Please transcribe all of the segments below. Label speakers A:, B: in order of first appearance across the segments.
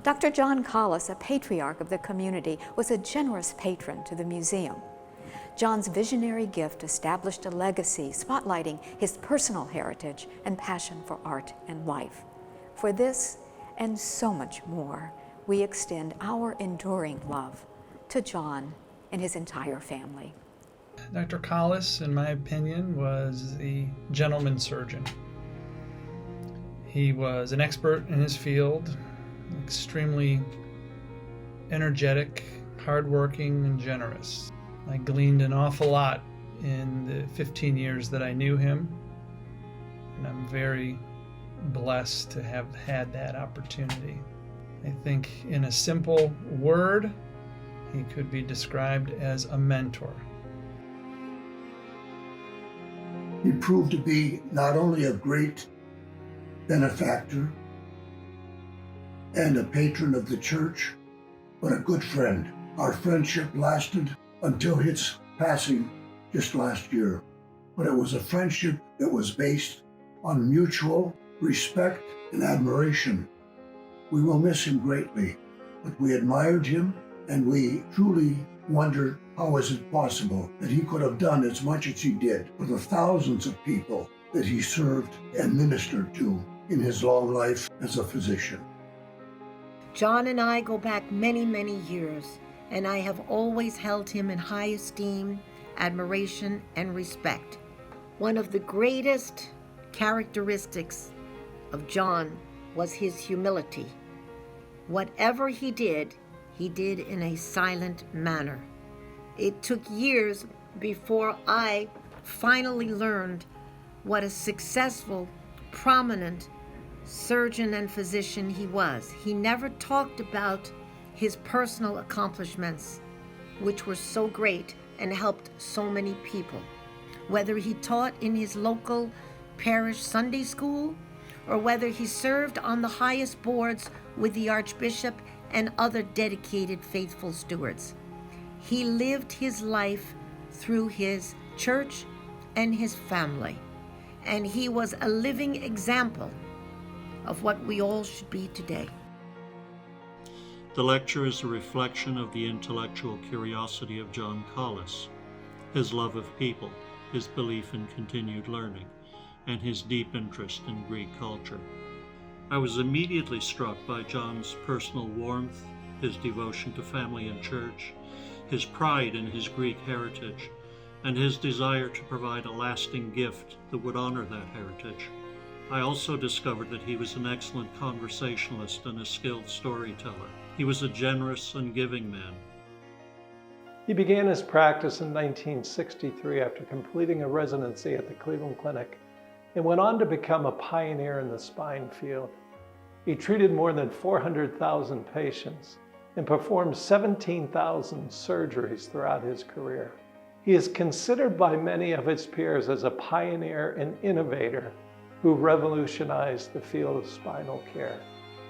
A: Dr. John Collis, a patriarch of the community, was a generous patron to the museum. John's visionary gift established a legacy spotlighting his personal heritage and passion for art and life. For this and so much more, we extend our enduring love to John and his entire family.
B: Dr. Collis, in my opinion, was a gentleman surgeon. He was an expert in his field, extremely energetic, hardworking, and generous. I gleaned an awful lot in the 15 years that I knew him, and I'm very blessed to have had that opportunity. I think in a simple word, he could be described as a mentor.
C: He proved to be not only a great benefactor and a patron of the church, but a good friend. Our friendship lasted until his passing just last year, but it was a friendship that was based on mutual respect and admiration. We will miss him greatly, but we admired him, and we truly wondered how is it possible that he could have done as much as he did for the thousands of people that he served and ministered to in his long life as a physician.
D: John and I go back many, many years, and I have always held him in high esteem, admiration, and respect. One of the greatest characteristics of John was his humility. Whatever he did in a silent manner. It took years before I finally learned what a successful, prominent surgeon and physician he was. He never talked about his personal accomplishments, which were so great and helped so many people. Whether he taught in his local parish Sunday school, or whether he served on the highest boards with the Archbishop and other dedicated faithful stewards. He lived his life through his church and his family, and he was a living example of what we all should be today.
E: The lecture is a reflection of the intellectual curiosity of John Collis, his love of people, his belief in continued learning, and his deep interest in Greek culture. I was immediately struck by John's personal warmth, his devotion to family and church, his pride in his Greek heritage, and his desire to provide a lasting gift that would honor that heritage. I also discovered that he was an excellent conversationalist and a skilled storyteller. He was a generous and giving man.
F: He began his practice in 1963 after completing a residency at the Cleveland Clinic and went on to become a pioneer in the spine field. He treated more than 400,000 patients and performed 17,000 surgeries throughout his career. He is considered by many of his peers as a pioneer and innovator who revolutionized the field of spinal care.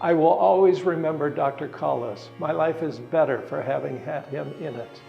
F: I will always remember Dr. Collis. My life is better for having had him in it.